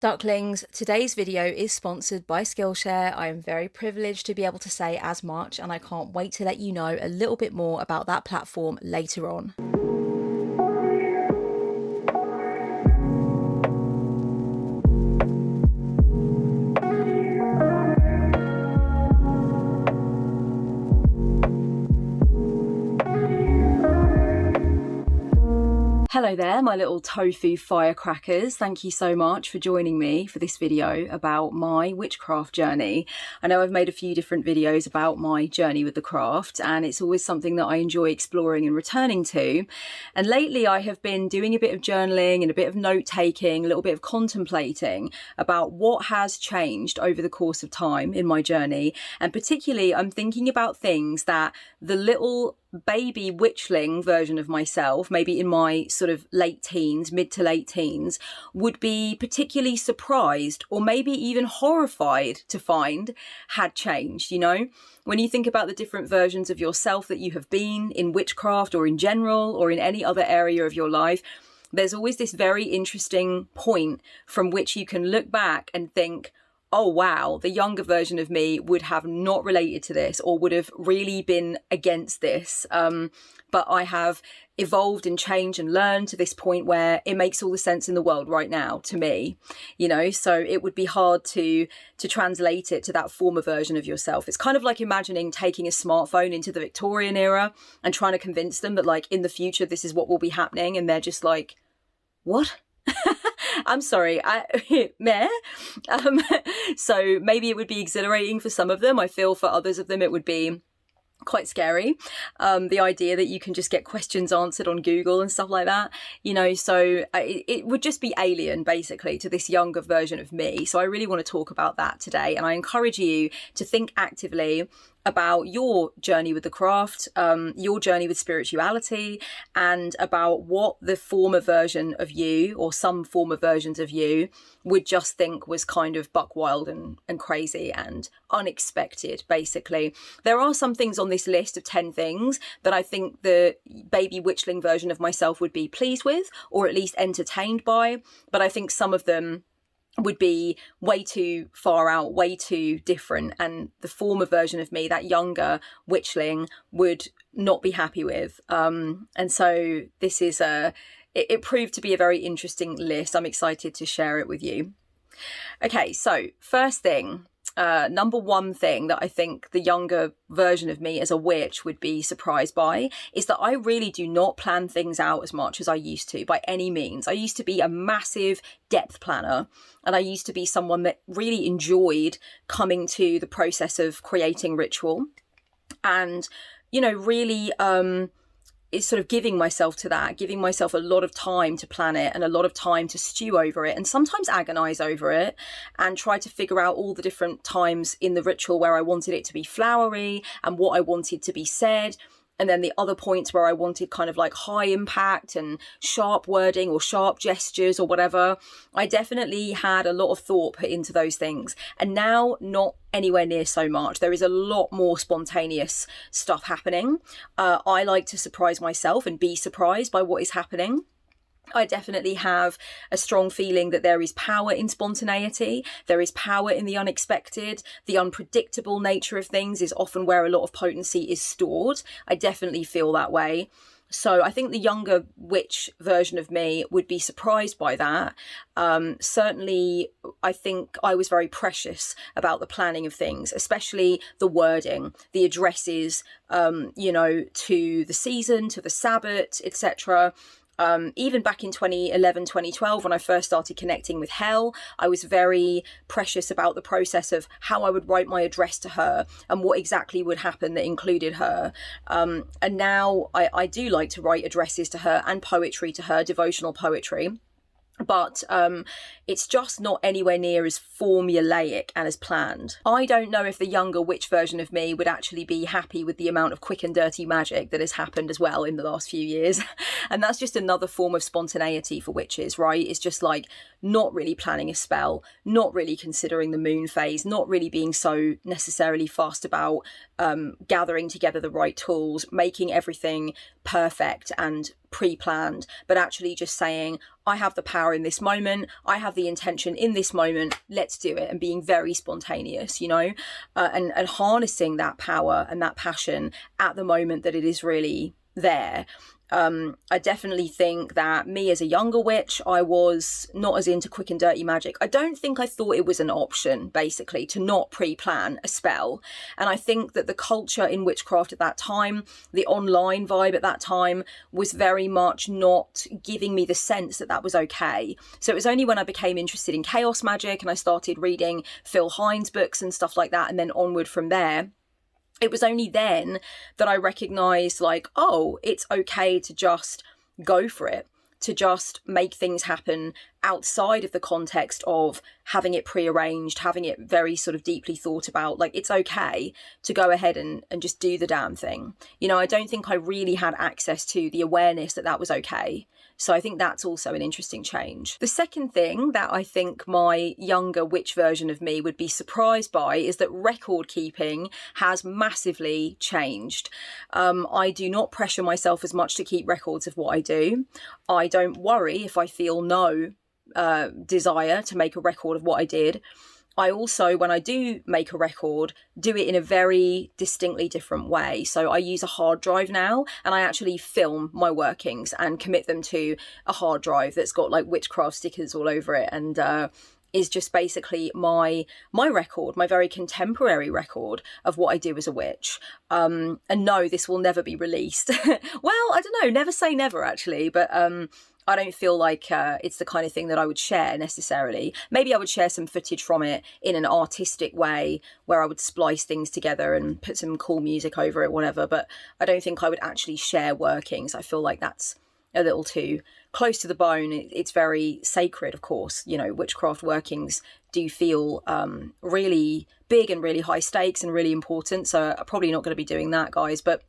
Ducklings, today's video is sponsored by Skillshare. I am very privileged to be able to say as much, and I can't wait to let you know a little bit more about that platform later on. Hello there, my little tofu firecrackers. Thank you so much for joining me for this video about my witchcraft journey. I know I've made a few different videos about my journey with the craft, and it's always something that I enjoy exploring and returning to. And lately I have been doing a bit of journaling and a bit of note-taking, a little bit of contemplating about what has changed over the course of time in my journey. And particularly I'm thinking about things that the little baby witchling version of myself, maybe in my sort of late teens, mid to late teens, would be particularly surprised or maybe even horrified to find had changed. You know, when you think about the different versions of yourself that you have been in witchcraft or in general or in any other area of your life, there's always this very interesting point from which you can look back and think, oh wow, the younger version of me would have not related to this or would have really been against this. But I have evolved and changed and learned to this point where it makes all the sense in the world right now to me, you know, so it would be hard to translate it to that former version of yourself. It's kind of like imagining taking a smartphone into the Victorian era and trying to convince them that like in the future, this is what will be happening. And they're just like, what? I'm sorry, meh. So maybe it would be exhilarating for some of them. I feel for others of them it would be quite scary. The idea that you can just get questions answered on Google and stuff like that, you know, so it would just be alien basically to this younger version of me. So I really want to talk about that today. And I encourage you to think actively about your journey with the craft, your journey with spirituality, and about what the former version of you or some former versions of you would just think was kind of buck wild and crazy and unexpected, basically. There are some things on this list of 10 things that I think the baby witchling version of myself would be pleased with, or at least entertained by, but I think some of them would be way too far out, way too different, and the former version of me, that younger witchling, would not be happy with. And so this is it proved to be a very interesting list. I'm excited to share it with you. Okay, so first thing, number one thing that I think the younger version of me as a witch would be surprised by is that I really do not plan things out as much as I used to, by any means. I used to be a massive depth planner, and I used to be someone that really enjoyed coming to the process of creating ritual and, you know, really is sort of giving myself to that, giving myself a lot of time to plan it and a lot of time to stew over it and sometimes agonize over it and try to figure out all the different times in the ritual where I wanted it to be flowery and what I wanted to be said. And then the other points where I wanted kind of like high impact and sharp wording or sharp gestures or whatever. I definitely had a lot of thought put into those things. And now not anywhere near so much. There is a lot more spontaneous stuff happening. I like to surprise myself and be surprised by what is happening. I definitely have a strong feeling that there is power in spontaneity. There is power in the unexpected. The unpredictable nature of things is often where a lot of potency is stored. I definitely feel that way. So I think the younger witch version of me would be surprised by that. Certainly, I think I was very precious about the planning of things, especially the wording, the addresses, you know, to the season, to the Sabbath, etc. Even back in 2011, 2012, when I first started connecting with Hell, I was very precious about the process of how I would write my address to her and what exactly would happen that included her. And now I do like to write addresses to her and poetry to her, devotional poetry. But it's just not anywhere near as formulaic and as planned. I don't know if the younger witch version of me would actually be happy with the amount of quick and dirty magic that has happened as well in the last few years. And that's just another form of spontaneity for witches, right? It's just like not really planning a spell, not really considering the moon phase, not really being so necessarily fast about gathering together the right tools, making everything perfect and pre-planned, but actually just saying, I have the power in this moment, I have the intention in this moment, let's do it, and being very spontaneous, you know, and harnessing that power and that passion at the moment that it is really there. I definitely think that me as a younger witch, I was not as into quick and dirty magic. I don't think I thought it was an option, basically, to not pre-plan a spell. And I think that the culture in witchcraft at that time, the online vibe at that time, was very much not giving me the sense that that was okay. So it was only when I became interested in chaos magic and I started reading Phil Hines books and stuff like that, and then onward from there, it was only then that I recognised, like, oh, it's okay to just go for it, to just make things happen outside of the context of having it prearranged, having it very sort of deeply thought about. Like, it's okay to go ahead and just do the damn thing. You know, I don't think I really had access to the awareness that that was okay. So I think that's also an interesting change. The second thing that I think my younger witch version of me would be surprised by is that record keeping has massively changed. I do not pressure myself as much to keep records of what I do. I don't worry if I feel no desire to make a record of what I did. I also, when I do make a record, do it in a very distinctly different way. So I use a hard drive now, and I actually film my workings and commit them to a hard drive that's got like witchcraft stickers all over it, and is just basically my record, my very contemporary record of what I do as a witch. And no, this will never be released. Well, I don't know, never say never actually, but I don't feel like it's the kind of thing that I would share necessarily. Maybe I would share some footage from it in an artistic way where I would splice things together and put some cool music over it, whatever. But I don't think I would actually share workings. I feel like that's a little too close to the bone. It's very sacred, of course. You know, witchcraft workings do feel really big and really high stakes and really important. So I'm probably not going to be doing that, guys. But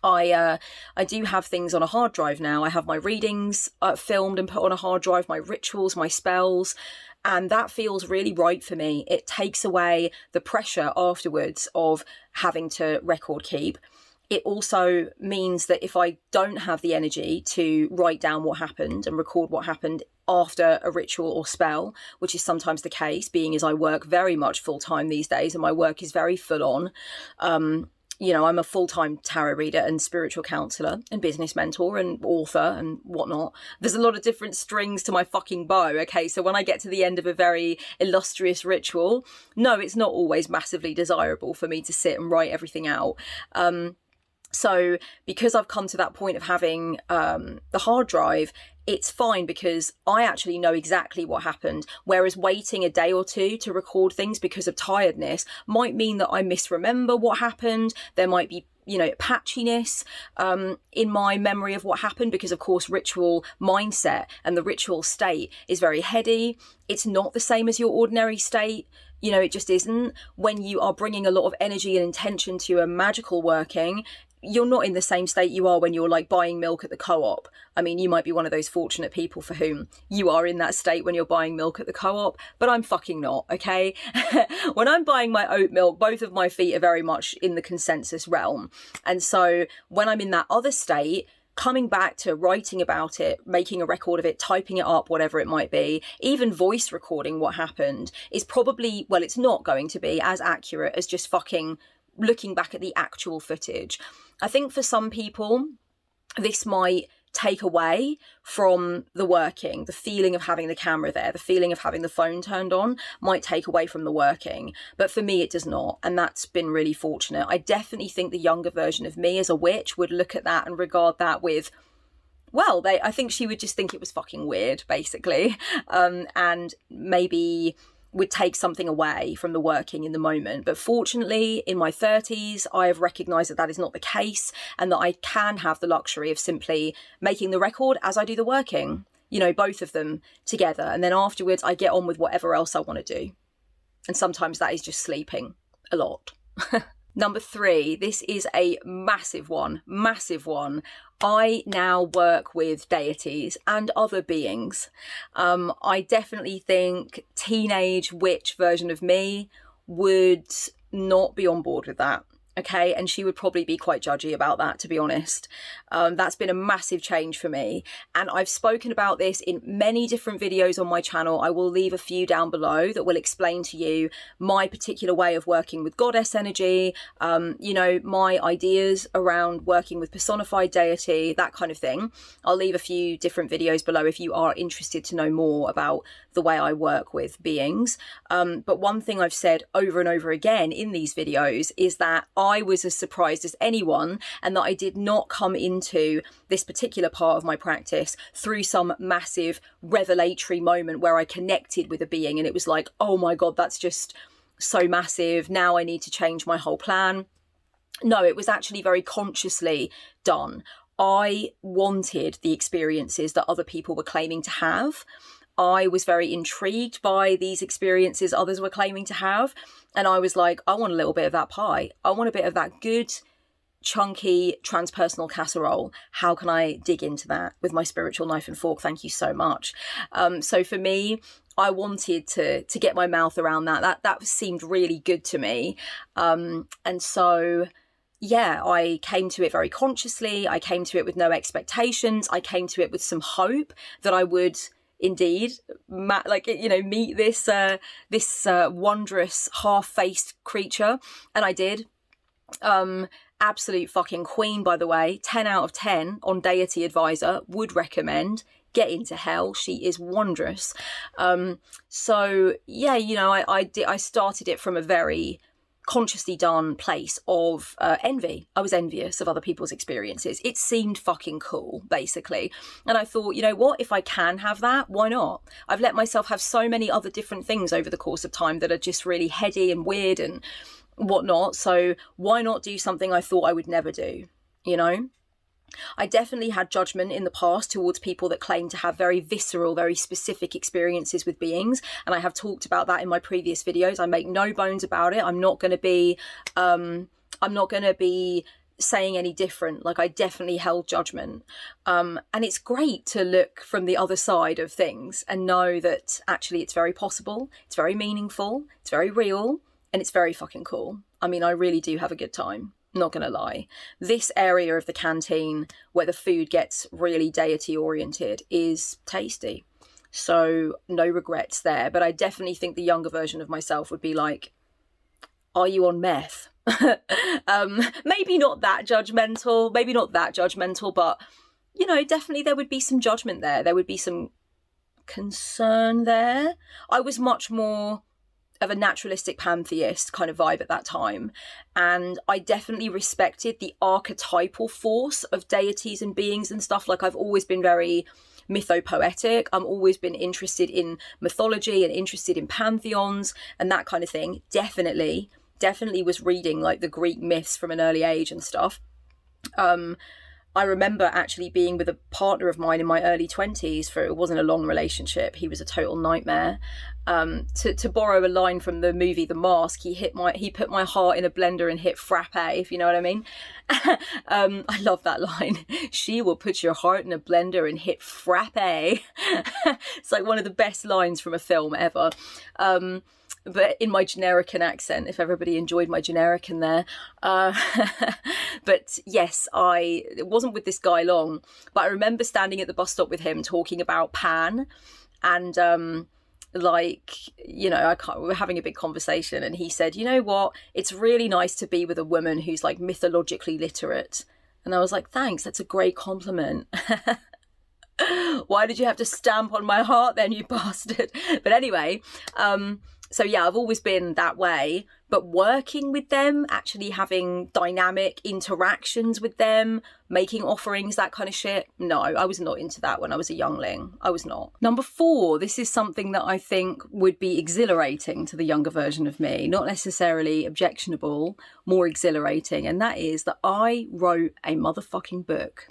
I do have things on a hard drive now. I have my readings filmed and put on a hard drive, my rituals, my spells, and that feels really right for me. It takes away the pressure afterwards of having to record keep. It also means that if I don't have the energy to write down what happened and record what happened after a ritual or spell, which is sometimes the case, being as I work very much full time these days and my work is very full on. You know, I'm a full-time tarot reader and spiritual counsellor and business mentor and author and whatnot. There's a lot of different strings to my fucking bow, okay? So when I get to the end of a very illustrious ritual, no, it's not always massively desirable for me to sit and write everything out. So because I've come to that point of having the hard drive, it's fine because I actually know exactly what happened. Whereas waiting a day or two to record things because of tiredness might mean that I misremember what happened. There might be, you know, patchiness in my memory of what happened because, of course, ritual mindset and the ritual state is very heady. It's not the same as your ordinary state. You know, it just isn't. When you are bringing a lot of energy and intention to a magical working, you're not in the same state you are when you're like buying milk at the co-op. I mean, you might be one of those fortunate people for whom you are in that state when you're buying milk at the co-op, but I'm fucking not, okay? When I'm buying my oat milk, both of my feet are very much in the consensus realm. And so when I'm in that other state, coming back to writing about it, making a record of it, typing it up, whatever it might be, even voice recording what happened is probably, well, it's not going to be as accurate as just fucking looking back at the actual footage. I think for some people, this might take away from the working, the feeling of having the camera there, the feeling of having the phone turned on might take away from the working. But for me, it does not. And that's been really fortunate. I definitely think the younger version of me as a witch would look at that and regard that with, well, I think she would just think it was fucking weird, basically. And maybe would take something away from the working in the moment. But fortunately, in my 30s, I have recognised that that is not the case and that I can have the luxury of simply making the record as I do the working, you know, both of them together. And then afterwards, I get on with whatever else I want to do. And sometimes that is just sleeping a lot. Number 3, this is a massive one. I now work with deities and other beings. I definitely think teenage witch version of me would not be on board with that. Okay, and she would probably be quite judgy about that, to be honest. That's been a massive change for me. And I've spoken about this in many different videos on my channel. I will leave a few down below that will explain to you my particular way of working with goddess energy, you know, my ideas around working with personified deity, that kind of thing. I'll leave a few different videos below if you are interested to know more about the way I work with beings. But one thing I've said over and over again in these videos is that I was as surprised as anyone, and that I did not come into this particular part of my practice through some massive revelatory moment where I connected with a being and it was like, oh my God, that's just so massive. Now I need to change my whole plan. No, it was actually very consciously done. I wanted the experiences that other people were claiming to have. I was very intrigued by these experiences others were claiming to have. And I was like, I want a little bit of that pie. I want a bit of that good, chunky, transpersonal casserole. How can I dig into that with my spiritual knife and fork? Thank you so much. So for me, I wanted to get my mouth around that. That seemed really good to me. And so, yeah, I came to it very consciously. I came to it with no expectations. I came to it with some hope that I would indeed meet this wondrous half-faced creature, and I did. Absolute fucking queen, by the way. 10 out of 10 on Deity Advisor, would recommend. Get into hell, she is wondrous. So yeah, you know, I started it from a very consciously done place of envy. I was envious of other people's experiences. It seemed fucking cool, basically. And I thought, you know what, if I can have that, why not? I've let myself have so many other different things over the course of time that are just really heady and weird and whatnot. So why not do something I thought I would never do, you know? I definitely had judgment in the past towards people that claim to have very visceral, very specific experiences with beings. And I have talked about that in my previous videos. I make no bones about it. I'm not going to be saying any different. Like, I definitely held judgment. And it's great to look from the other side of things and know that actually it's very possible. It's very meaningful. It's very real. And it's very fucking cool. I mean, I really do have a good time. Not gonna lie. This area of the canteen where the food gets really deity oriented is tasty. So no regrets there. But I definitely think the younger version of myself would be like, are you on meth? Maybe not that judgmental, but you know, definitely there would be some judgment there. There would be some concern there. I was much more of a naturalistic pantheist kind of vibe at that time. And I definitely respected the archetypal force of deities and beings and stuff. Like, I've always been very mythopoetic. I've always been interested in mythology and interested in pantheons and that kind of thing. Definitely was reading like the Greek myths from an early age and stuff. I remember actually being with a partner of mine in my early 20s. It wasn't a long relationship. He was a total nightmare. To borrow a line from the movie The Mask, he put my heart in a blender and hit frappe, if you know what I mean. I love that line. She will put your heart in a blender and hit frappe. It's like one of the best lines from a film ever. But in my Generican accent, if everybody enjoyed my Generican there. But yes, it wasn't with this guy long, but I remember standing at the bus stop with him talking about Pan, and like, you know, we were having a big conversation, and he said, you know what, it's really nice to be with a woman who's like mythologically literate. And I was like, thanks, that's a great compliment. Why did you have to stamp on my heart then, you bastard? But anyway, so yeah, I've always been that way, but working with them, actually having dynamic interactions with them, making offerings, that kind of shit, no, I was not into that when I was a youngling. I was not. Number 4, this is something that I think would be exhilarating to the younger version of me, not necessarily objectionable, more exhilarating, and that is that I wrote a motherfucking book.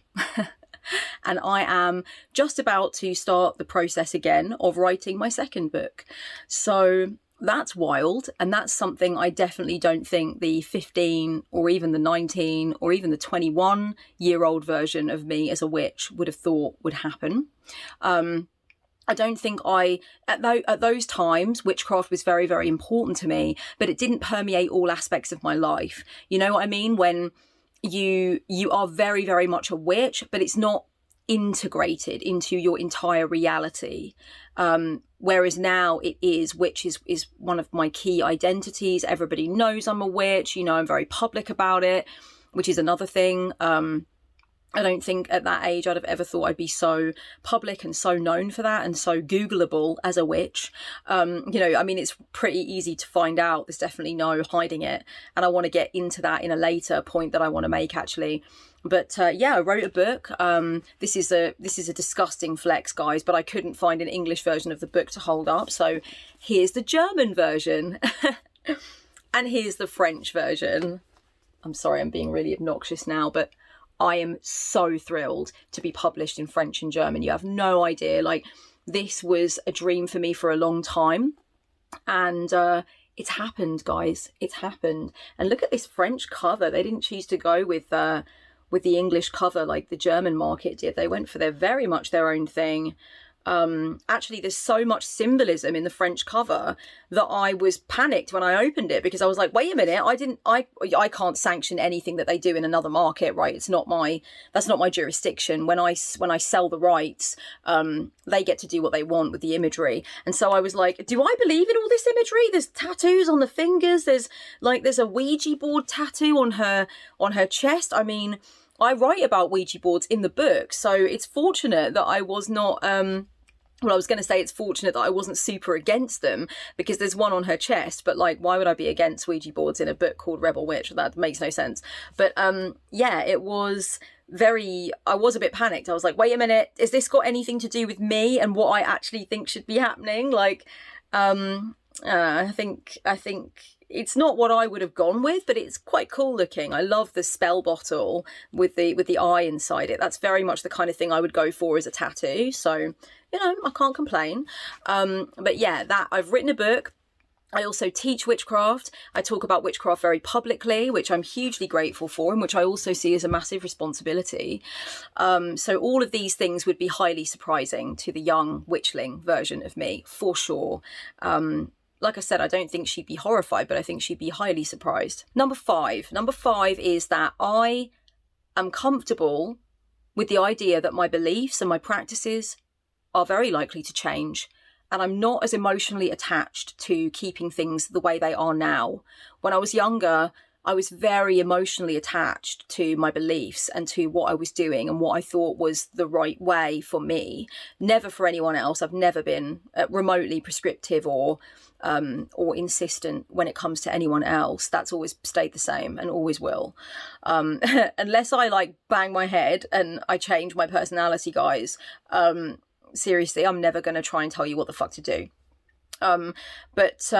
And I am just about to start the process again of writing my second book. So that's wild. And that's something I definitely don't think the 15 or even the 19 or even the 21-year-old version of me as a witch would have thought would happen. I don't think at those times, witchcraft was very, very important to me, but it didn't permeate all aspects of my life. You know what I mean? When you are very, very much a witch, but it's not integrated into your entire reality. Whereas now it is, witch is one of my key identities. Everybody knows I'm a witch, you know, I'm very public about it, which is another thing. I don't think at that age I'd have ever thought I'd be so public and so known for that and so Googleable as a witch. You know, I mean, it's pretty easy to find out. There's definitely no hiding it. And I want to get into that in a later point that I want to make, actually. But yeah, I wrote a book. This is a disgusting flex, guys, but I couldn't find an English version of the book to hold up. So here's the German version. And here's the French version. I'm sorry, I'm being really obnoxious now, but I am so thrilled to be published in French and German. You have no idea. Like, this was a dream for me for a long time. And it's happened, guys. It's happened. And look at this French cover. They didn't choose to go with the English cover like the German market did. They went for very much their own thing. Actually, there's so much symbolism in the French cover that I was panicked when I opened it, because I was like, wait a minute, I can't sanction anything that they do in another market, right? That's not my jurisdiction. When I sell the rights, they get to do what they want with the imagery. And so I was like, do I believe in all this imagery? There's tattoos on the fingers. There's a Ouija board tattoo on her chest. I mean, I write about Ouija boards in the book, so it's fortunate that I was not, well, I was going to say it's fortunate that I wasn't super against them, because there's one on her chest, but like, why would I be against Ouija boards in a book called Rebel Witch? That makes no sense. But yeah, I was a bit panicked. I was like, wait a minute, has this got anything to do with me and what I actually think should be happening? Like, I think it's not what I would have gone with, but it's quite cool looking. I love the spell bottle with the eye inside it. That's very much the kind of thing I would go for as a tattoo. So, you know, I can't complain. But yeah, I've written a book. I also teach witchcraft. I talk about witchcraft very publicly, which I'm hugely grateful for, and which I also see as a massive responsibility. So all of these things would be highly surprising to the young witchling version of me, for sure. Like I said, I don't think she'd be horrified, but I think she'd be highly surprised. Number five is that I am comfortable with the idea that my beliefs and my practices are very likely to change. And I'm not as emotionally attached to keeping things the way they are now. When I was younger, I was very emotionally attached to my beliefs and to what I was doing and what I thought was the right way for me, never for anyone else. I've never been remotely prescriptive or insistent when it comes to anyone else. That's always stayed the same and always will. Unless I like bang my head and I change my personality, guys. Seriously, I'm never going to try and tell you what the fuck to do. But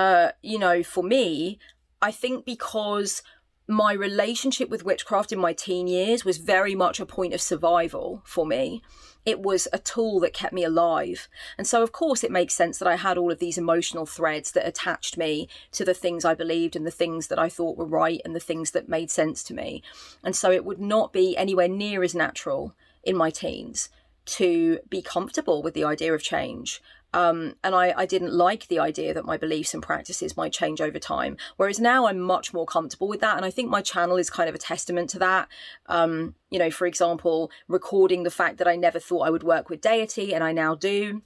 you know, for me, I think because my relationship with witchcraft in my teen years was very much a point of survival for me. It was a tool that kept me alive. And so, of course, it makes sense that I had all of these emotional threads that attached me to the things I believed and the things that I thought were right and the things that made sense to me. And so it would not be anywhere near as natural in my teens to be comfortable with the idea of change. And I didn't like the idea that my beliefs and practices might change over time. Whereas now I'm much more comfortable with that. And I think my channel is kind of a testament to that. You know, for example, recording the fact that I never thought I would work with deity, and I now do.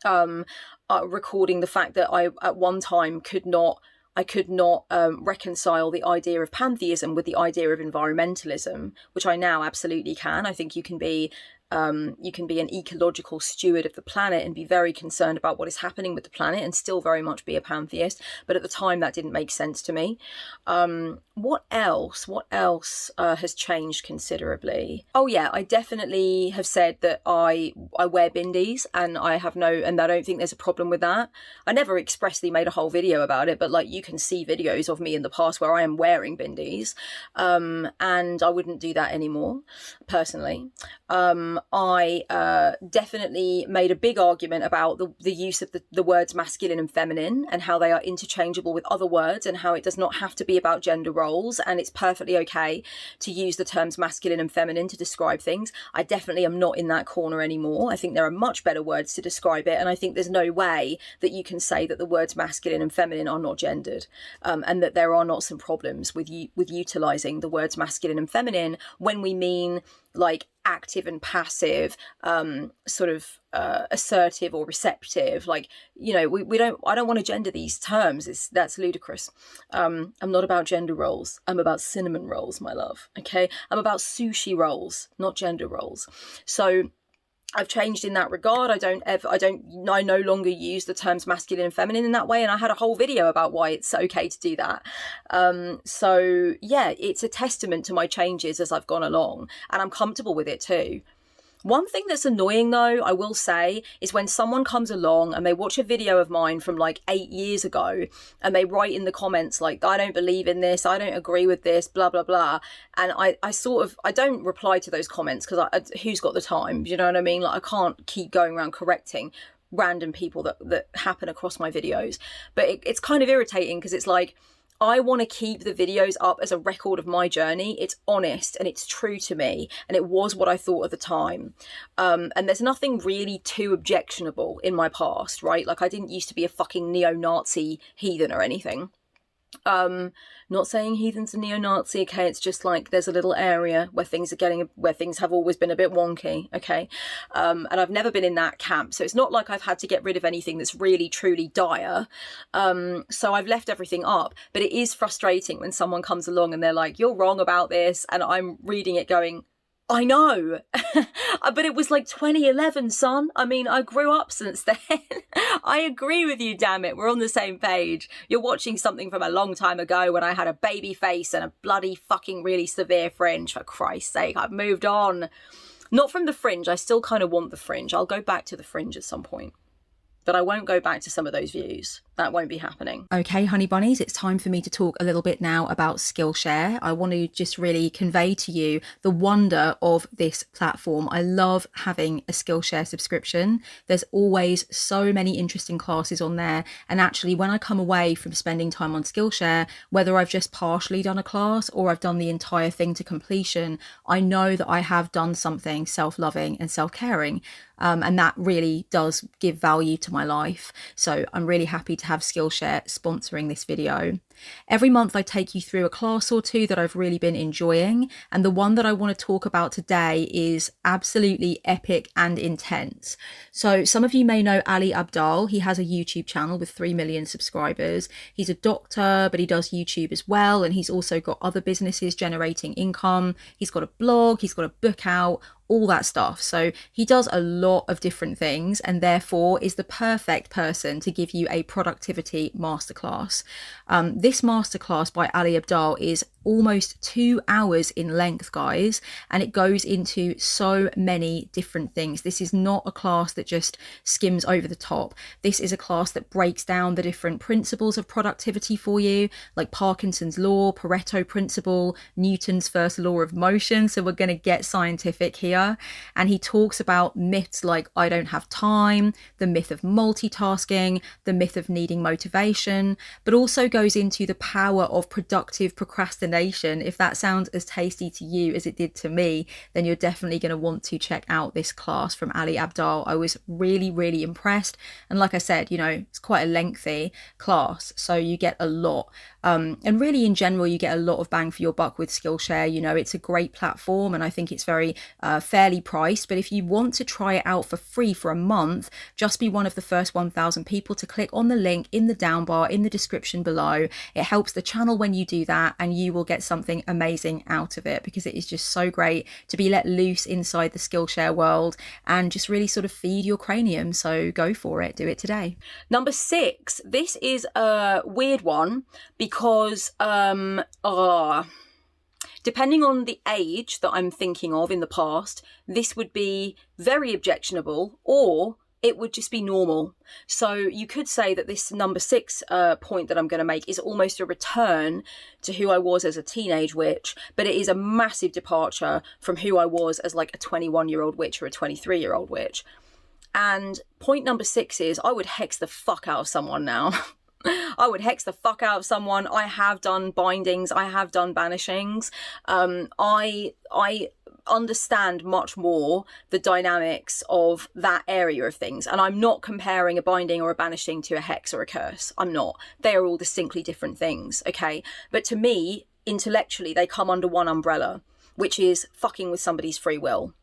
Recording the fact that I at one time could not reconcile the idea of pantheism with the idea of environmentalism, which I now absolutely can. I think you can be an ecological steward of the planet and be very concerned about what is happening with the planet and still very much be a pantheist. But at the time, that didn't make sense to me. What else has changed considerably? Oh yeah, I definitely have said that I wear bindies, and I don't think there's a problem with that. I never expressly made a whole video about it, but like, you can see videos of me in the past where I am wearing bindies, and I wouldn't do that anymore, personally. I definitely made a big argument about the use of the words masculine and feminine, and how they are interchangeable with other words, and how it does not have to be about gender roles, and it's perfectly okay to use the terms masculine and feminine to describe things. I definitely am not in that corner anymore. I think there are much better words to describe it, and I think there's no way that you can say that the words masculine and feminine are not gendered, and that there are not some problems with utilising the words masculine and feminine when we mean like active and passive, sort of assertive or receptive. Like, you know, I don't want to gender these terms. That's ludicrous. I'm not about gender roles. I'm about cinnamon rolls, my love. Okay, I'm about sushi rolls, not gender roles. So I've changed in that regard. I no longer use the terms masculine and feminine in that way. And I had a whole video about why it's okay to do that. So yeah, it's a testament to my changes as I've gone along, and I'm comfortable with it too. One thing that's annoying though, I will say, is when someone comes along and they watch a video of mine from like 8 years ago and they write in the comments like, I don't believe in this, I don't agree with this, blah, blah, blah. And I don't reply to those comments because who's got the time? You know what I mean? Like, I can't keep going around correcting random people that happen across my videos. But it's kind of irritating because it's like, I want to keep the videos up as a record of my journey. It's honest and it's true to me, and it was what I thought at the time. And there's nothing really too objectionable in my past, right? Like, I didn't used to be a fucking neo-Nazi heathen or anything. Not saying heathens are neo-Nazi, okay? It's just like there's a little area where things have always been a bit wonky, okay? And I've never been in that camp, so it's not like I've had to get rid of anything that's really truly dire. So I've left everything up, but it is frustrating when someone comes along and they're like, you're wrong about this, and I'm reading it going, I know, but it was like 2011, son. I mean, I grew up since then. I agree with you, damn it. We're on the same page. You're watching something from a long time ago when I had a baby face and a bloody fucking really severe fringe. For Christ's sake, I've moved on. Not from the fringe. I still kind of want the fringe. I'll go back to the fringe at some point, but I won't go back to some of those views. That won't be happening. Okay, honey bunnies, it's time for me to talk a little bit now about Skillshare. I want to just really convey to you the wonder of this platform. I love having a Skillshare subscription. There's always so many interesting classes on there. And actually, when I come away from spending time on Skillshare, whether I've just partially done a class or I've done the entire thing to completion, I know that I have done something self-loving and self-caring. And that really does give value to my life. So I'm really happy to have Skillshare sponsoring this video. Every month I take you through a class or two that I've really been enjoying, and the one that I want to talk about today is absolutely epic and intense. So some of you may know Ali Abdaal. He has a YouTube channel with 3 million subscribers. He's a doctor, but he does YouTube as well, and he's also got other businesses generating income. He's got a blog, he's got a book out, all that stuff. So he does a lot of different things, and therefore is the perfect person to give you a productivity masterclass. This masterclass by Ali Abdaal is almost 2 hours in length, guys, and it goes into so many different things. This is not a class that just skims over the top. This is a class that breaks down the different principles of productivity for you, like Parkinson's law, Pareto principle, Newton's first law of motion. So we're going to get scientific here. And he talks about myths like I don't have time, the myth of multitasking, the myth of needing motivation, but also goes into the power of productive procrastination. If that sounds as tasty to you as it did to me, then you're definitely going to want to check out this class from Ali Abdaal. I was really, really impressed. And like I said, you know, it's quite a lengthy class, so you get a lot. And really in general, you get a lot of bang for your buck with Skillshare. You know, it's a great platform, and I think it's very fairly priced. But if you want to try it out for free for a month, just be one of the first 1,000 people to click on the link in the down bar in the description below. It helps the channel when you do that, and you will get something amazing out of it, because it is just so great to be let loose inside the Skillshare world and just really sort of feed your cranium. So go for it, do it today. Number 6, this is a weird one because depending on the age that I'm thinking of in the past, this would be very objectionable or it would just be normal. So you could say that this number 6 point that I'm going to make is almost a return to who I was as a teenage witch, but it is a massive departure from who I was as like a 21-year-old witch or a 23-year-old witch. And point number 6 is I would hex the fuck out of someone now. I would hex the fuck out of someone. I have done bindings. I have done banishings. I understand much more the dynamics of that area of things. And I'm not comparing a binding or a banishing to a hex or a curse. I'm not. They are all distinctly different things, okay? But to me, intellectually, they come under one umbrella, which is fucking with somebody's free will.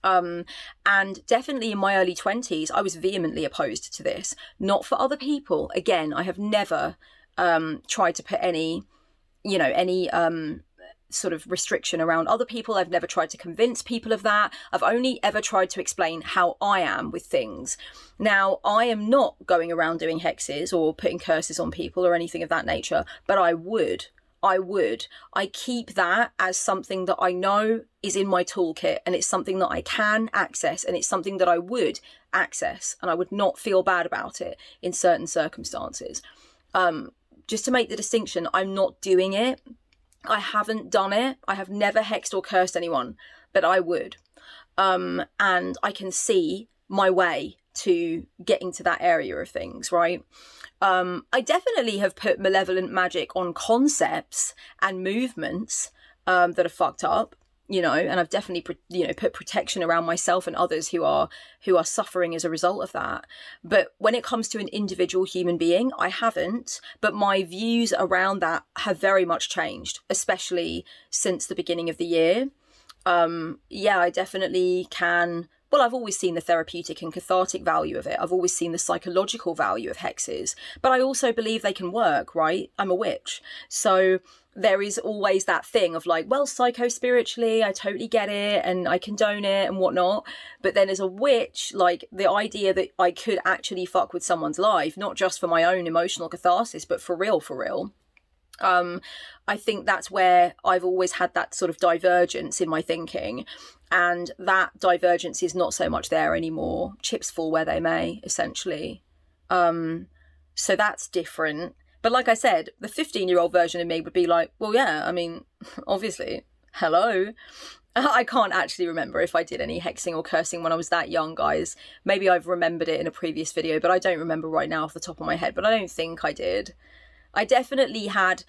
And definitely in my early 20s, I was vehemently opposed to this. Not for other people. Again, I have never tried to put any sort of restriction around other people. I've never tried to convince people of that. I've only ever tried to explain how I am with things. Now, I am not going around doing hexes or putting curses on people or anything of that nature, but I would. I keep that as something that I know is in my toolkit, and it's something that I can access, and it's something that I would access, and I would not feel bad about it in certain circumstances. Just to make the distinction, I'm not doing it. I haven't done it. I have never hexed or cursed anyone, but I would. And I can see my way to getting to that area of things, right? I definitely have put malevolent magic on concepts and movements that are fucked up, and I've definitely, put protection around myself and others who are suffering as a result of that. But when it comes to an individual human being, I haven't. But my views around that have very much changed, especially since the beginning of the year. I definitely can. Well, I've always seen the therapeutic and cathartic value of it. I've always seen the psychological value of hexes, but I also believe they can work, right? I'm a witch. So there is always that thing of like, well, psycho-spiritually, I totally get it and I condone it and whatnot. But then as a witch, like the idea that I could actually fuck with someone's life, not just for my own emotional catharsis, but for real. I think that's where I've always had that sort of divergence in my thinking, and that divergence is not so much there anymore. Chips fall where they may, essentially. So that's different. But like I said, the 15-year-old version of me would be like, well, yeah, I mean, obviously, hello. I can't actually remember if I did any hexing or cursing when I was that young, guys. Maybe I've remembered it in a previous video, but I don't remember right now off the top of my head, but I don't think I did. I definitely had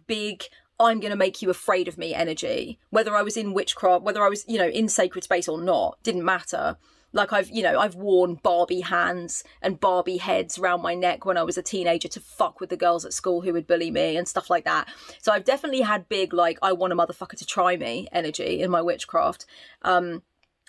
big, I'm going to make you afraid of me energy. Whether I was in witchcraft, whether I was, in sacred space or not, didn't matter. Like I've worn Barbie hands and Barbie heads around my neck when I was a teenager to fuck with the girls at school who would bully me and stuff like that. So I've definitely had big, like, I want a motherfucker to try me energy in my witchcraft.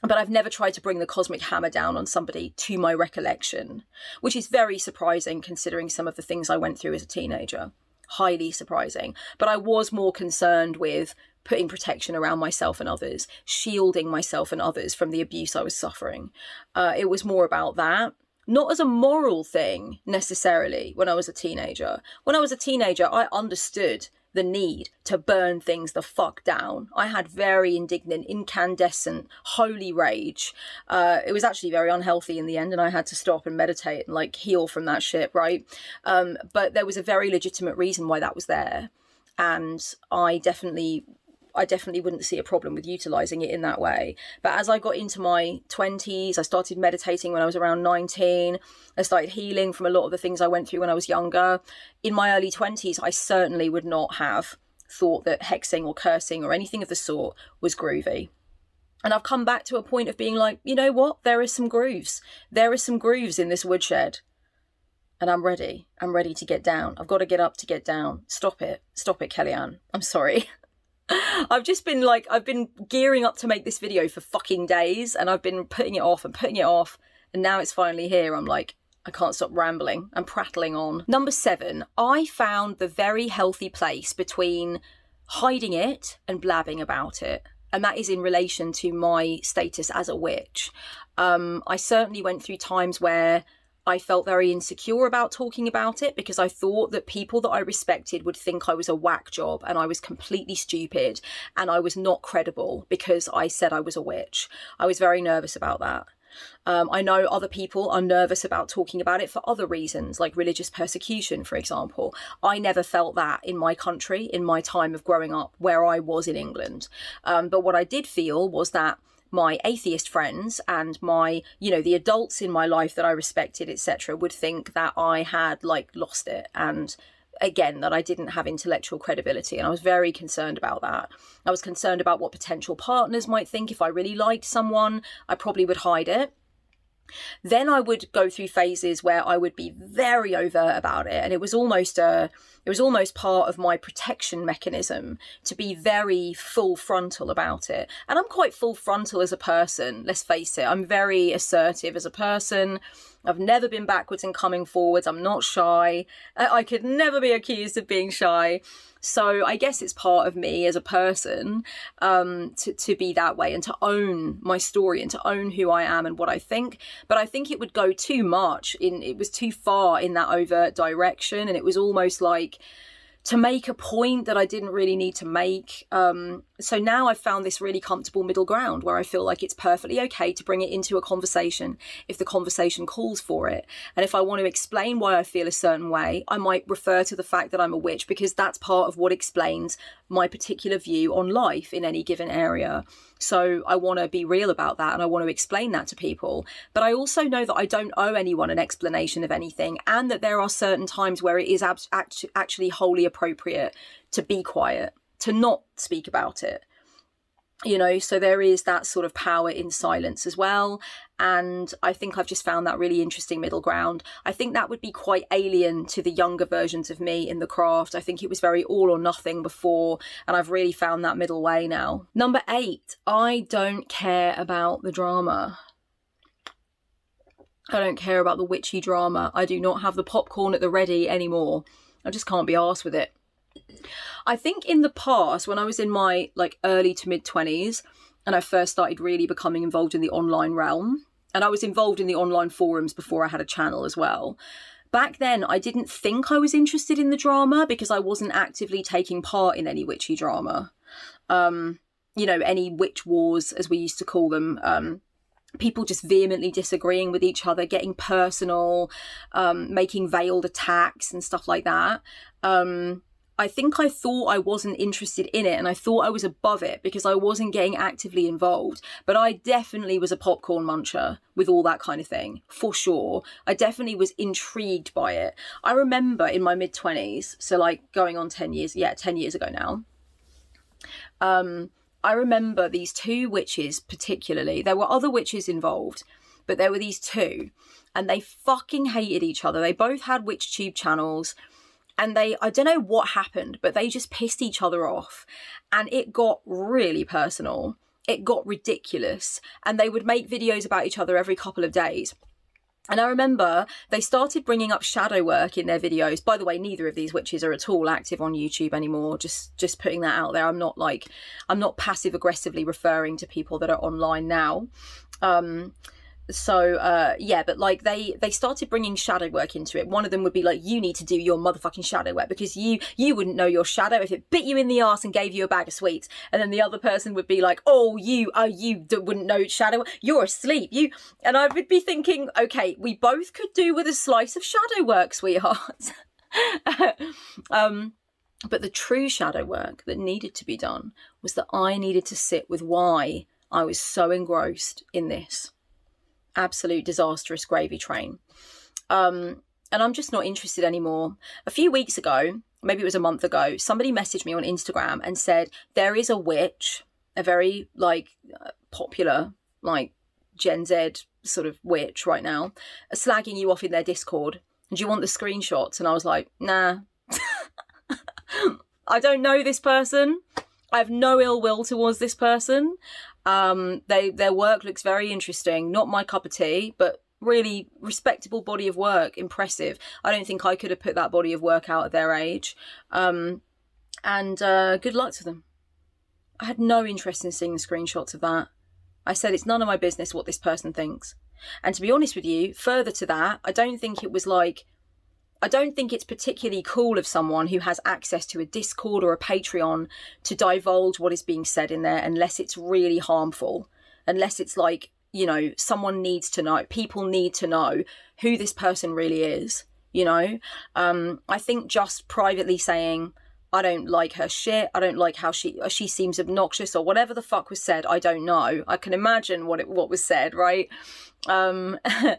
But I've never tried to bring the cosmic hammer down on somebody, to my recollection, which is very surprising considering some of the things I went through as a teenager. Highly surprising. But I was more concerned with putting protection around myself and others, shielding myself and others from the abuse I was suffering. It was more about that. Not as a moral thing, necessarily, when I was a teenager. When I was a teenager, I understood the need to burn things the fuck down. I had very indignant, incandescent, holy rage. It was actually very unhealthy in the end, and I had to stop and meditate and like heal from that shit, right? But there was a very legitimate reason why that was there. And I definitely wouldn't see a problem with utilizing it in that way. But as I got into my 20s, I started meditating when I was around 19. I started healing from a lot of the things I went through when I was younger. In my early 20s, I certainly would not have thought that hexing or cursing or anything of the sort was groovy. And I've come back to a point of being like, you know what? There are some grooves. There are some grooves in this woodshed. And I'm ready. I'm ready to get down. I've got to get up to get down. Stop it, Kellyanne. I'm sorry. I've been gearing up to make this video for fucking days, and I've been putting it off, and now it's finally here. I'm like, I can't stop rambling. I'm prattling on. Number 7, I found the very healthy place between hiding it and blabbing about it. And that is in relation to my status as a witch. I certainly went through times where I felt very insecure about talking about it because I thought that people that I respected would think I was a whack job and I was completely stupid and I was not credible because I said I was a witch. I was very nervous about that. I know other people are nervous about talking about it for other reasons, like religious persecution, for example. I never felt that in my country, in my time of growing up where I was in England. But what I did feel was that my atheist friends and my, the adults in my life that I respected, etc., would think that I had like lost it, and again, that I didn't have intellectual credibility. And I was very concerned about that. I was concerned about what potential partners might think. If I really liked someone, I probably would hide it. Then I would go through phases where I would be very overt about it, and it was almost part of my protection mechanism to be very full frontal about it. And I'm quite full frontal as a person, let's face it. I'm very assertive as a person. I've never been backwards and coming forwards. I'm not shy. I could never be accused of being shy. So I guess it's part of me as a person to be that way and to own my story and to own who I am and what I think. But I think it would go too much it was too far in that overt direction. And it was almost like to make a point that I didn't really need to make. So now I've found this really comfortable middle ground where I feel like it's perfectly okay to bring it into a conversation if the conversation calls for it. And if I want to explain why I feel a certain way, I might refer to the fact that I'm a witch, because that's part of what explains my particular view on life in any given area. So I want to be real about that, and I want to explain that to people. But I also know that I don't owe anyone an explanation of anything, and that there are certain times where it is actually wholly appropriate to be quiet, to not speak about it. So there is that sort of power in silence as well. And I think I've just found that really interesting middle ground. I think that would be quite alien to the younger versions of me in the craft. I think it was very all or nothing before, and I've really found that middle way now. Number 8, I don't care about the drama. I don't care about the witchy drama. I do not have the popcorn at the ready anymore. I just can't be arsed with it. I think in the past, when I was in my early to mid 20s and I first started really becoming involved in the online realm, and I was involved in the online forums before I had a channel as well. Back then, I didn't think I was interested in the drama because I wasn't actively taking part in any witchy drama. Any witch wars, as we used to call them, people just vehemently disagreeing with each other, getting personal, making veiled attacks and stuff like that. I think I thought I wasn't interested in it, and I thought I was above it because I wasn't getting actively involved. But I definitely was a popcorn muncher with all that kind of thing, for sure. I definitely was intrigued by it. I remember in my mid-20s, so going on 10 years ago now, I remember these 2 witches particularly. There were other witches involved, but there were these 2, and they fucking hated each other. They both had WitchTube channels. And I don't know what happened, but they just pissed each other off. And it got really personal. It got ridiculous. And they would make videos about each other every couple of days. And I remember they started bringing up shadow work in their videos. By the way, neither of these witches are at all active on YouTube anymore. Just putting that out there. I'm not passive aggressively referring to people that are online now. But they started bringing shadow work into it. One of them would be like, you need to do your motherfucking shadow work because you wouldn't know your shadow if it bit you in the arse and gave you a bag of sweets. And then the other person would be like, you wouldn't know shadow work. You're asleep. And I would be thinking, okay, we both could do with a slice of shadow work, sweetheart. But the true shadow work that needed to be done was that I needed to sit with why I was so engrossed in this absolute disastrous gravy train. And I'm just not interested anymore. A few weeks ago, maybe it was a month ago, somebody messaged me on Instagram and said, there is a witch, a very popular Gen Z sort of witch right now, slagging you off in their Discord. And do you want the screenshots? And I was like, nah. I don't know this person. I have no ill will towards this person. Their work looks very interesting. Not my cup of tea, but really respectable body of work. Impressive. I don't think I could have put that body of work out at their age. And good luck to them. I had no interest in seeing the screenshots of that. I said it's none of my business what this person thinks. And to be honest with you, further to that, I don't think it's particularly cool of someone who has access to a Discord or a Patreon to divulge what is being said in there unless it's really harmful, unless it's you know, someone needs to know, people need to know who this person really is, you know. I think just privately saying, I don't like her shit, I don't like how she seems obnoxious, or whatever the fuck was said, I don't know. I can imagine what was said, right? I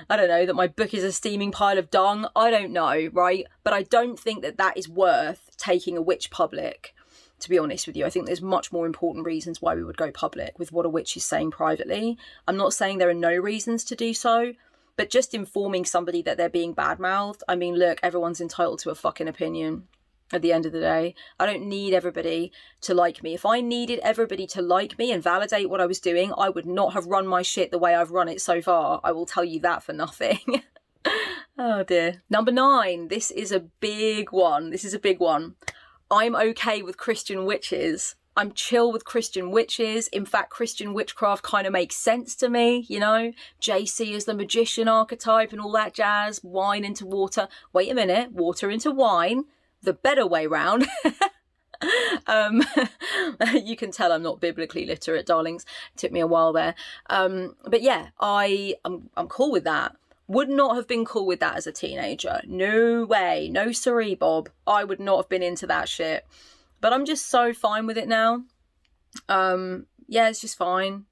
don't know, that my book is a steaming pile of dung, I don't know, right? But I don't think that is worth taking a witch public, to be honest with you. I think there's much more important reasons why we would go public with what a witch is saying privately. I'm not saying there are no reasons to do so, but just informing somebody that they're being bad-mouthed, I mean, look, everyone's entitled to a fucking opinion at the end of the day. I don't need everybody to like me. If I needed everybody to like me and validate what I was doing, I would not have run my shit the way I've run it so far. I will tell you that for nothing. Oh dear. Number 9. This is a big one. I'm okay with Christian witches. I'm chill with Christian witches. In fact, Christian witchcraft kind of makes sense to me, you know. JC is the magician archetype and all that jazz. Wine into water. Wait a minute. Water into wine. The better way round. You can tell I'm not biblically literate, darlings. It took me a while there. But yeah, I'm cool with that. Would not have been cool with that as a teenager. No way. No siree, Bob. I would not have been into that shit. But I'm just so fine with it now. Yeah, it's just fine.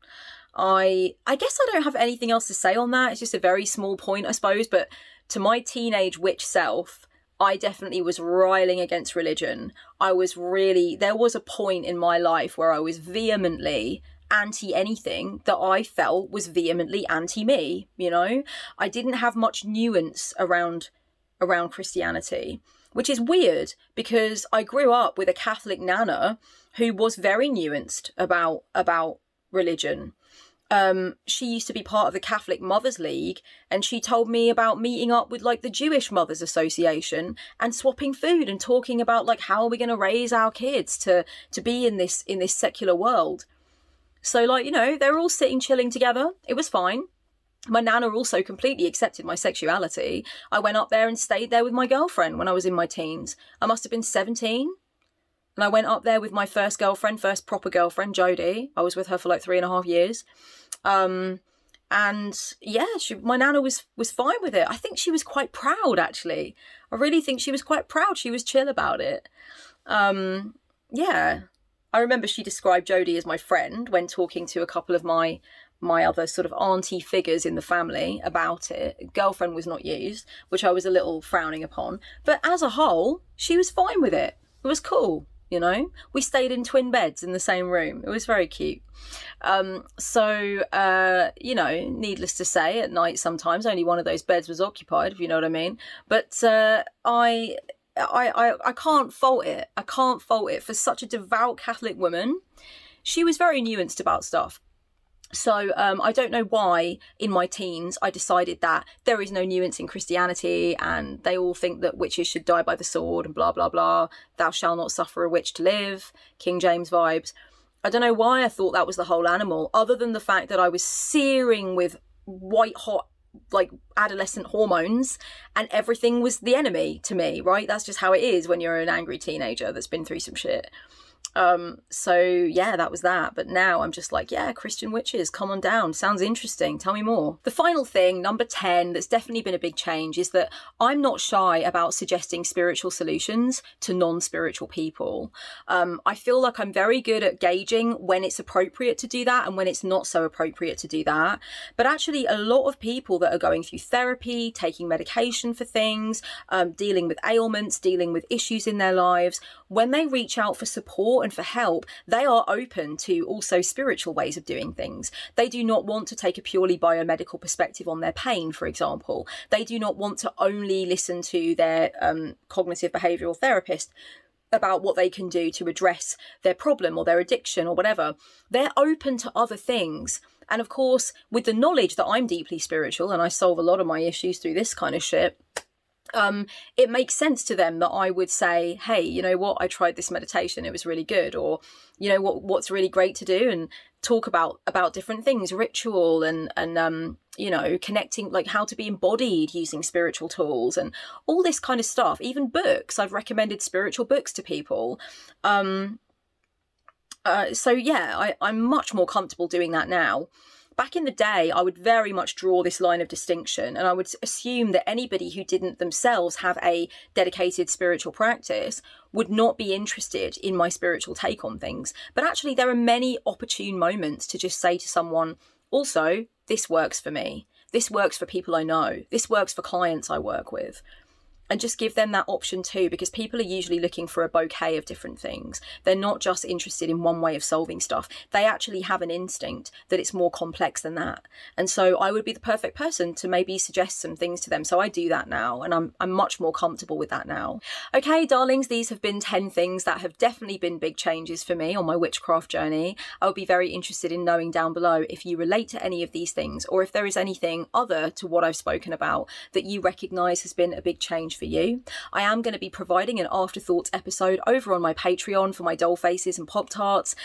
I guess I don't have anything else to say on that. It's just a very small point, I suppose. But to my teenage witch self, I definitely was riling against religion. There was a point in my life where I was vehemently anti anything that I felt was vehemently anti me, you know. I didn't have much nuance around Christianity, which is weird because I grew up with a Catholic nana who was very nuanced about religion. She used to be part of the Catholic Mothers League, and she told me about meeting up with like the Jewish Mothers Association and swapping food and talking about like how are we going to raise our kids to be in this secular world. So like, you know, they were all sitting chilling together. It was fine. My nana also completely accepted my sexuality. I went up there and stayed there with my girlfriend when I was in my teens. I must have been 17. And I went up there with my first proper girlfriend, Jodie. I was with her for like 3.5 years. And yeah, my nana was fine with it. I think she was quite proud, actually. I really think she was quite proud. She was chill about it. Yeah. I remember she described Jodie as my friend when talking to a couple of my other sort of auntie figures in the family about it. Girlfriend was not used, which I was a little frowning upon. But as a whole, she was fine with it. It was cool, you know. We stayed in twin beds in the same room. It was very cute. You know, needless to say, at night sometimes only one of those beds was occupied, if you know what I mean. But I can't fault it. I can't fault it for such a devout Catholic woman. She was very nuanced about stuff. So I don't know why in my teens I decided that there is no nuance in Christianity and they all think that witches should die by the sword and blah, blah, blah. Thou shalt not suffer a witch to live. King James vibes. I don't know why I thought that was the whole animal, other than the fact that I was searing with white hot like adolescent hormones and everything was the enemy to me, right? That's just how it is when you're an angry teenager that's been through some shit. So yeah, that was that. But now I'm just like, yeah, Christian witches, come on down. Sounds interesting. Tell me more. The final thing, number 10, that's definitely been a big change is that I'm not shy about suggesting spiritual solutions to non-spiritual people. I feel like I'm very good at gauging when it's appropriate to do that and when it's not so appropriate to do that. But actually a lot of people that are going through therapy, taking medication for things, dealing with ailments, dealing with issues in their lives, when they reach out for support and for help, they are open to also spiritual ways of doing things. They do not want to take a purely biomedical perspective on their pain, for example. They do not want to only listen to their cognitive behavioural therapist about what they can do to address their problem or their addiction or whatever. They're open to other things. And of course, with the knowledge that I'm deeply spiritual and I solve a lot of my issues through this kind of shit, it makes sense to them that I would say, hey, you know what, I tried this meditation, it was really good, or you know what's really great to do, and talk about different things, ritual and you know, connecting, like how to be embodied using spiritual tools and all this kind of stuff. Even books, I've recommended spiritual books to people. So yeah, I'm much more comfortable doing that now. back in the day, I would very much draw this line of distinction, and I would assume that anybody who didn't themselves have a dedicated spiritual practice would not be interested in my spiritual take on things. But actually, there are many opportune moments to just say to someone, also, this works for me. This works for people I know. This works for clients I work with. And just give them that option too, because people are usually looking for a bouquet of different things. They're not just interested in one way of solving stuff. They actually have an instinct that it's more complex than that. And so I would be the perfect person to maybe suggest some things to them. So I do that now, and I'm much more comfortable with that now. Okay, darlings, these have been 10 things that have definitely been big changes for me on my witchcraft journey. I would be very interested in knowing down below if you relate to any of these things, or if there is anything other to what I've spoken about that you recognise has been a big change for you. I am going to be providing an afterthoughts episode over on my Patreon for my doll faces and Pop-Tarts,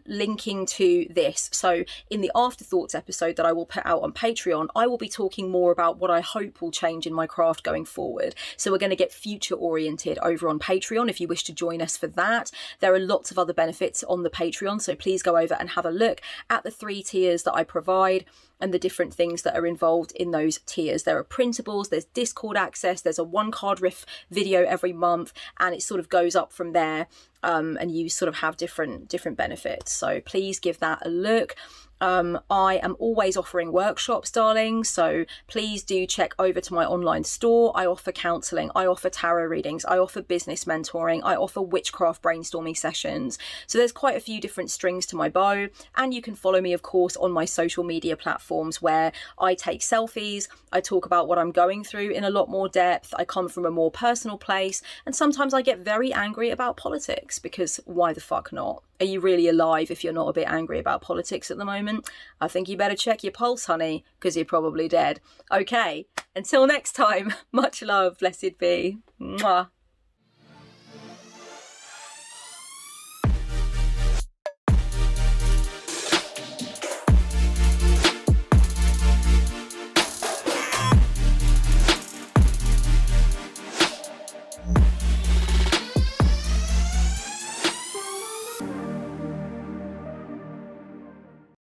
linking to this. So in the afterthoughts episode that I will put out on Patreon, I will be talking more about what I hope will change in my craft going forward. So we're going to get future oriented over on Patreon if you wish to join us for that. There are lots of other benefits on the Patreon, so please go over and have a look at the 3 tiers that I provide and the different things that are involved in those tiers. There are printables, there's Discord access, there's a 1 card riff video every month, and it sort of goes up from there, and you sort of have different benefits. So please give that a look. I am always offering workshops, darling, so please do check over to my online store. I offer counselling, I offer tarot readings, I offer business mentoring, I offer witchcraft brainstorming sessions. So there's quite a few different strings to my bow, and you can follow me, of course, on my social media platforms where I take selfies, I talk about what I'm going through in a lot more depth, I come from a more personal place, and sometimes I get very angry about politics, because why the fuck not? Are you really alive if you're not a bit angry about politics at the moment? I think you better check your pulse, honey, because you're probably dead. Okay, until next time, much love, blessed be. Mwah.